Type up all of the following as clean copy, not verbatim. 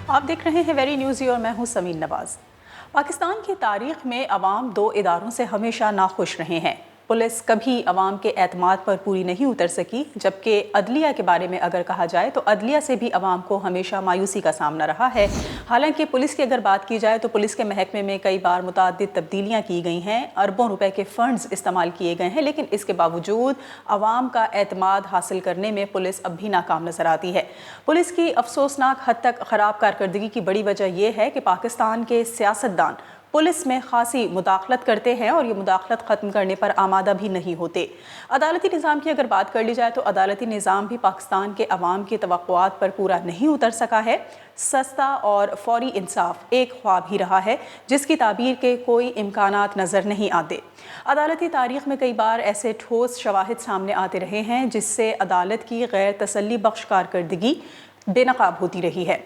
آپ دیکھ رہے ہیں ویری نیوزی اور میں ہوں سمین نواز۔ پاکستان کی تاریخ میں عوام دو اداروں سے ہمیشہ ناخوش رہے ہیں۔ پولیس کبھی عوام کے اعتماد پر پوری نہیں اتر سکی، جبکہ عدلیہ کے بارے میں اگر کہا جائے تو عدلیہ سے بھی عوام کو ہمیشہ مایوسی کا سامنا رہا ہے۔ حالانکہ پولیس کی اگر بات کی جائے تو پولیس کے محکمے میں کئی بار متعدد تبدیلیاں کی گئی ہیں، اربوں روپے کے فنڈز استعمال کیے گئے ہیں، لیکن اس کے باوجود عوام کا اعتماد حاصل کرنے میں پولیس اب بھی ناکام نظر آتی ہے۔ پولیس کی افسوسناک حد تک خراب کارکردگی کی بڑی وجہ یہ ہے کہ پاکستان کے سیاستدان پولیس میں خاصی مداخلت کرتے ہیں اور یہ مداخلت ختم کرنے پر آمادہ بھی نہیں ہوتے۔ عدالتی نظام کی اگر بات کر لی جائے تو عدالتی نظام بھی پاکستان کے عوام کی توقعات پر پورا نہیں اتر سکا ہے۔ سستا اور فوری انصاف ایک خواب ہی رہا ہے جس کی تعبیر کے کوئی امکانات نظر نہیں آتے۔ عدالتی تاریخ میں کئی بار ایسے ٹھوس شواہد سامنے آتے رہے ہیں جس سے عدالت کی غیر تسلی بخش کارکردگی بے نقاب ہوتی رہی ہے۔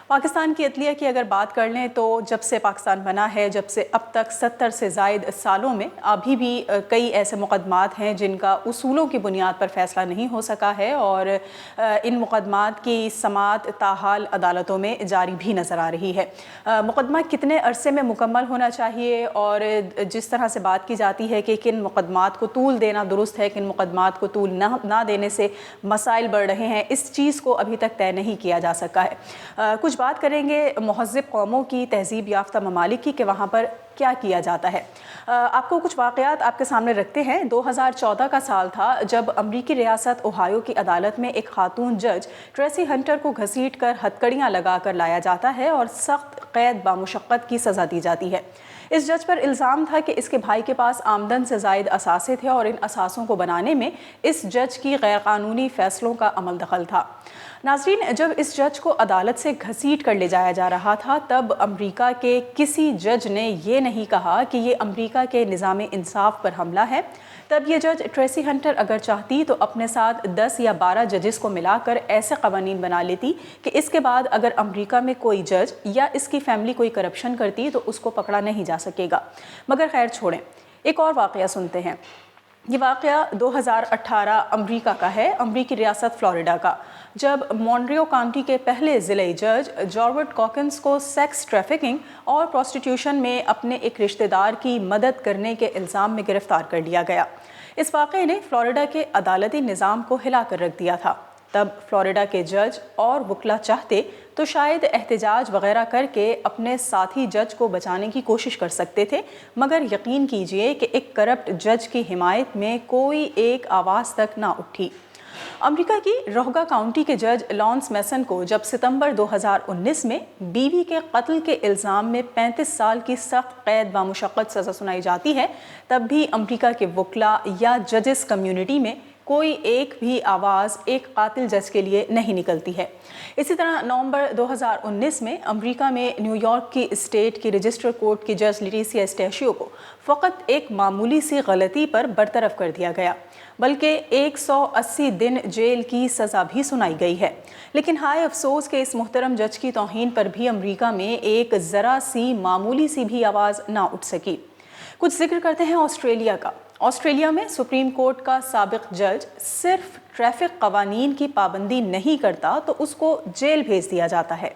پاکستان کی عدلیہ کی اگر بات کر لیں تو جب سے پاکستان بنا ہے، جب سے اب تک 70 سے زائد سالوں میں ابھی بھی کئی ایسے مقدمات ہیں جن کا اصولوں کی بنیاد پر فیصلہ نہیں ہو سکا ہے، اور ان مقدمات کی سماعت تاحال عدالتوں میں جاری بھی نظر آ رہی ہے۔ مقدمہ کتنے عرصے میں مکمل ہونا چاہیے اور جس طرح سے بات کی جاتی ہے کہ کن مقدمات کو طول دینا درست ہے، کن مقدمات کو طول نہ دینے سے مسائل بڑھ رہے ہیں، اس چیز کو ابھی تک طے نہیں کیا جا سکا ہے۔ کچھ بات کریں گے مہذب قوموں کی، تہذیب یافتہ ممالک کی، کہ وہاں پر کیا کیا جاتا ہے۔ آپ کو کچھ واقعات آپ کے سامنے رکھتے ہیں۔ 2014 کا سال تھا جب امریکی ریاست اوہایو کی عدالت میں ایک خاتون جج ٹریسی ہنٹر کو گھسیٹ کر ہتکڑیاں لگا کر لایا جاتا ہے اور سخت قید بامشقت کی سزا دی جاتی ہے۔ اس جج پر الزام تھا کہ اس کے بھائی کے پاس آمدن سے زائد اثاثے تھے اور ان اثاثوں کو بنانے میں اس جج کی غیر قانونی فیصلوں کا عمل دخل تھا۔ ناظرین، جب اس جج کو عدالت سے گھسیٹ کر لے جایا جا رہا تھا تب امریکہ کے کسی جج نے یہ نہیں کہا کہ یہ امریکہ کے نظام انصاف پر حملہ ہے۔ تب یہ جج ٹریسی ہنٹر اگر چاہتی تو اپنے ساتھ 10 یا 12 ججز کو ملا کر ایسے قوانین بنا لیتی کہ اس کے بعد اگر امریکہ میں کوئی جج یا اس کی فیملی کوئی کرپشن کرتی تو اس کو پکڑا نہیں جا سکے گا۔ مگر خیر چھوڑیں، ایک اور واقعہ سنتے ہیں۔ یہ واقعہ 2018 امریکہ کا ہے، امریکی ریاست فلوریڈا کا، جب مونٹریو کاؤنٹی کے پہلے ضلعی جج جارورڈ کاکنز کو سیکس ٹریفکنگ اور پروسٹیٹیوشن میں اپنے ایک رشتہ دار کی مدد کرنے کے الزام میں گرفتار کر لیا گیا۔ اس واقعے نے فلوریڈا کے عدالتی نظام کو ہلا کر رکھ دیا تھا۔ تب فلوریڈا کے جج اور وکلا چاہتے تو شاید احتجاج وغیرہ کر کے اپنے ساتھی جج کو بچانے کی کوشش کر سکتے تھے، مگر یقین کیجئے کہ ایک کرپٹ جج کی حمایت میں کوئی ایک آواز تک نہ اٹھی۔ امریکہ کی روہگا کاؤنٹی کے جج لانس میسن کو جب ستمبر 2019 میں بیوی کے قتل کے الزام میں 35 سال کی سخت قید بامشقت سزا سنائی جاتی ہے، تب بھی امریکہ کے وکلا یا ججز کمیونٹی میں کوئی ایک بھی آواز ایک قاتل جج کے لیے نہیں نکلتی ہے۔ اسی طرح نومبر 2019 میں امریکہ میں نیو یارک کی اسٹیٹ کی رجسٹر کورٹ کی جج لیٹیسیا اسٹیشیو کو فقط ایک معمولی سی غلطی پر برطرف کر دیا گیا، بلکہ 180 دن جیل کی سزا بھی سنائی گئی ہے۔ لیکن ہائے افسوس کہ اس محترم جج کی توہین پر بھی امریکہ میں ایک ذرا سی معمولی سی بھی آواز نہ اٹھ سکی۔ کچھ ذکر کرتے ہیں آسٹریلیا کا۔ آسٹریلیا میں سپریم کورٹ کا سابق جج صرف ٹریفک قوانین کی پابندی نہیں کرتا تو اس کو جیل بھیج دیا جاتا ہے۔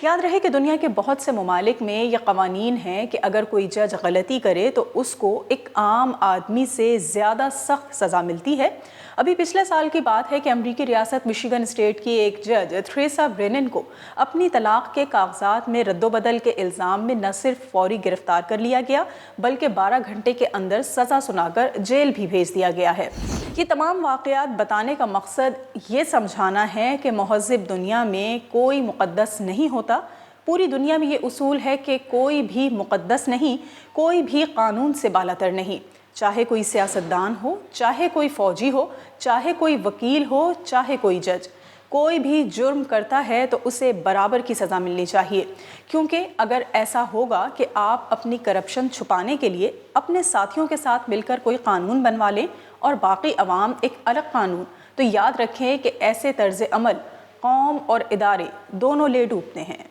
یاد رہے کہ دنیا کے بہت سے ممالک میں یہ قوانین ہیں کہ اگر کوئی جج غلطی کرے تو اس کو ایک عام آدمی سے زیادہ سخت سزا ملتی ہے۔ ابھی پچھلے سال کی بات ہے کہ امریکی ریاست مشیگن اسٹیٹ کی ایک جج تھریسا برینن کو اپنی طلاق کے کاغذات میں رد و بدل کے الزام میں نہ صرف فوری گرفتار کر لیا گیا بلکہ 12 گھنٹے کے اندر سزا سنا کر جیل بھی بھیج دیا گیا ہے۔ یہ تمام واقعات بتانے کا مقصد یہ سمجھانا ہے کہ مہذب دنیا میں کوئی مقدس نہیں ہوتا۔ پوری دنیا میں یہ اصول ہے کہ کوئی بھی مقدس نہیں، کوئی بھی قانون سے بالاتر نہیں، چاہے کوئی سیاستدان ہو، چاہے کوئی فوجی ہو، چاہے کوئی وکیل ہو، چاہے کوئی جج۔ کوئی بھی جرم کرتا ہے تو اسے برابر کی سزا ملنی چاہیے، کیونکہ اگر ایسا ہوگا کہ آپ اپنی کرپشن چھپانے کے لیے اپنے ساتھیوں کے ساتھ مل کر کوئی قانون بنوا لیں اور باقی عوام ایک الگ قانون، تو یاد رکھیں کہ ایسے طرز عمل قوم اور ادارے دونوں لے ڈوبتے ہیں۔